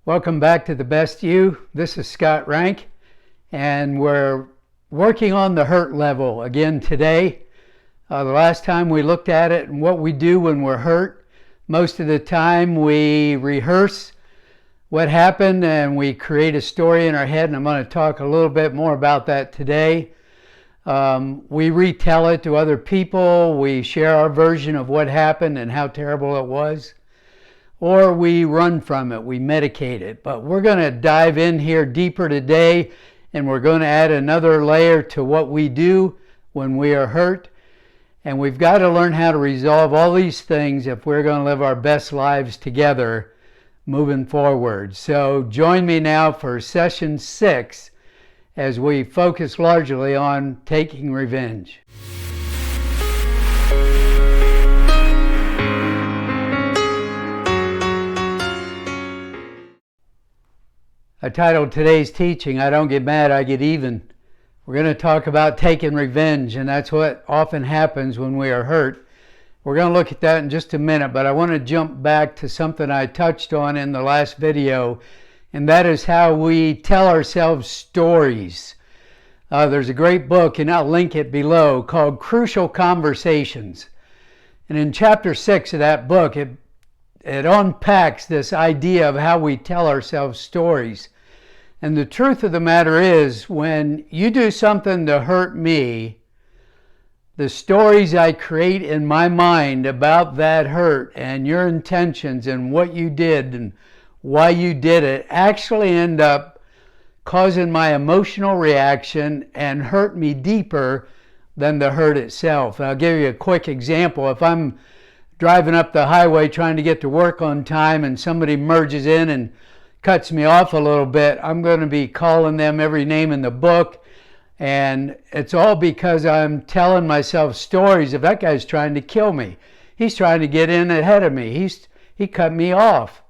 Welcome back to The Best You. This is Scott Rank, and we're working on the hurt level again today. The last time we looked at it and what we do when we're hurt. Most of the time we rehearse what happened and we create a story in our head, and I'm going to talk a little bit more about that today. We retell it to other people. We share our version of what happened and how terrible it was. Or we run from it, we medicate it. But we're going to dive in here deeper today, and we're going to add another layer to what we do when we are hurt. And we've got to learn how to resolve all these things if we're going to live our best lives together moving forward. So join me now for session 6 as we focus largely on taking revenge. I titled today's teaching, I Don't Get Mad, I Get Even. We're going to talk about taking revenge, and that's what often happens when we are hurt. We're going to look at that in just a minute, but I want to jump back to something I touched on in the last video, and that is how we tell ourselves stories. There's a great book, and I'll link it below, called Crucial Conversations. And in chapter 6 of that book, it unpacks this idea of how we tell ourselves stories. And the truth of the matter is, when you do something to hurt me, the stories I create in my mind about that hurt and your intentions and what you did and why you did it actually end up causing my emotional reaction and hurt me deeper than the hurt itself. And I'll give you a quick example. If I'm driving up the highway trying to get to work on time and somebody merges in and cuts me off a little bit, I'm going to be calling them every name in the book, and it's all because I'm telling myself stories of that guy's trying to kill me. He's trying to get in ahead of me. He cut me off.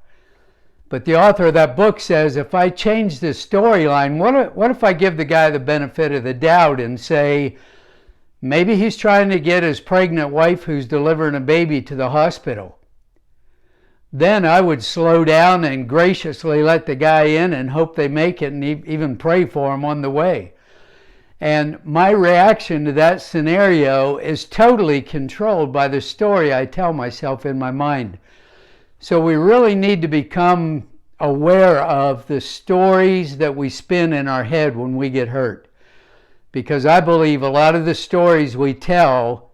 But the author of that book says, if I change the storyline, what if I give the guy the benefit of the doubt and say, maybe he's trying to get his pregnant wife who's delivering a baby to the hospital. Then I would slow down and graciously let the guy in and hope they make it and even pray for him on the way. And my reaction to that scenario is totally controlled by the story I tell myself in my mind. So we really need to become aware of the stories that we spin in our head when we get hurt. Because I believe a lot of the stories we tell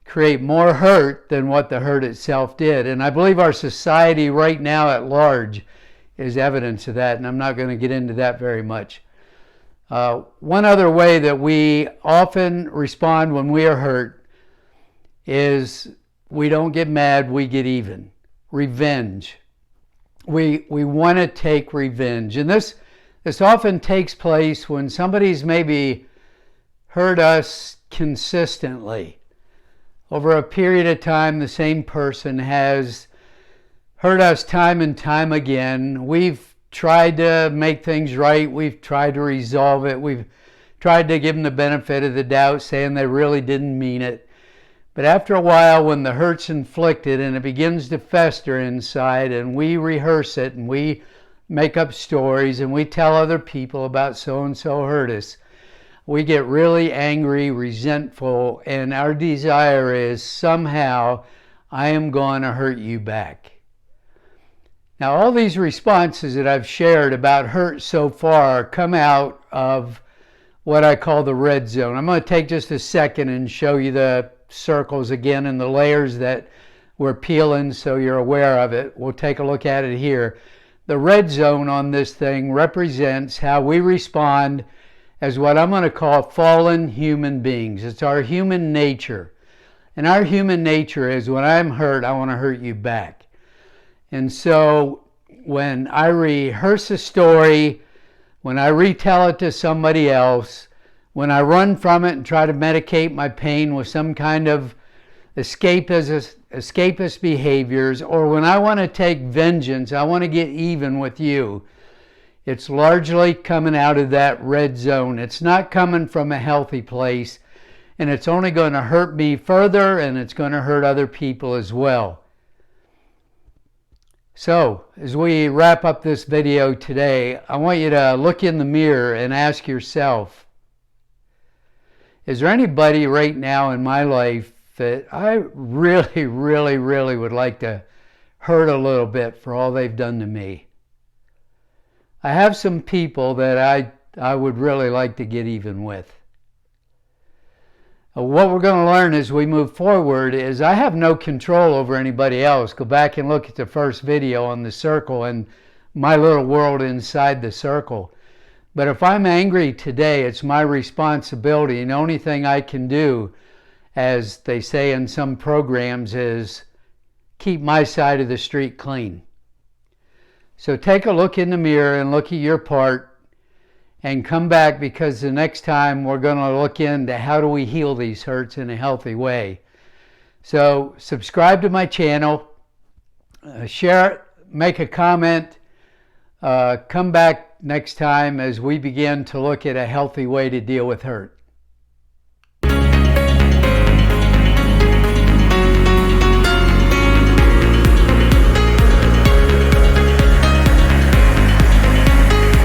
create more hurt than what the hurt itself did. And I believe our society right now at large is evidence of that, and I'm not going to get into that very much. One other way that we often respond when we are hurt is we don't get mad, we get even. Revenge. We want to take revenge. And this often takes place when somebody's maybe hurt us consistently. Over a period of time, the same person has hurt us time and time again. We've tried to make things right. We've tried to resolve it. We've tried to give them the benefit of the doubt, saying they really didn't mean it. But after a while, when the hurt's inflicted and it begins to fester inside, and we rehearse it and we make up stories and we tell other people about so-and-so hurt us, we get really angry, resentful, and our desire is somehow, I am going to hurt you back. Now, all these responses that I've shared about hurt so far come out of what I call the red zone. I'm going to take just a second and show you the circles again and the layers that we're peeling so you're aware of it. We'll take a look at it here. The red zone on this thing represents how we respond as what I'm going to call fallen human beings. It's our human nature. And our human nature is, when I'm hurt, I want to hurt you back. And so when I rehearse a story, when I retell it to somebody else, when I run from it and try to medicate my pain with some kind of escapist behaviors, or when I want to take vengeance, I want to get even with you, it's largely coming out of that red zone. It's not coming from a healthy place, and it's only going to hurt me further, and it's going to hurt other people as well. So, as we wrap up this video today, I want you to look in the mirror and ask yourself, is there anybody right now in my life that I really would like to hurt a little bit for all they've done to me? I have some people that I would really like to get even with. What we're going to learn as we move forward is I have no control over anybody else. Go back and look at the first video on the circle and my little world inside the circle. But if I'm angry today, it's my responsibility, and the only thing I can do, as they say in some programs, is keep my side of the street clean. So take a look in the mirror and look at your part and come back, because the next time we're going to look into how do we heal these hurts in a healthy way. So subscribe to my channel, share it, make a comment, come back next time as we begin to look at a healthy way to deal with hurt.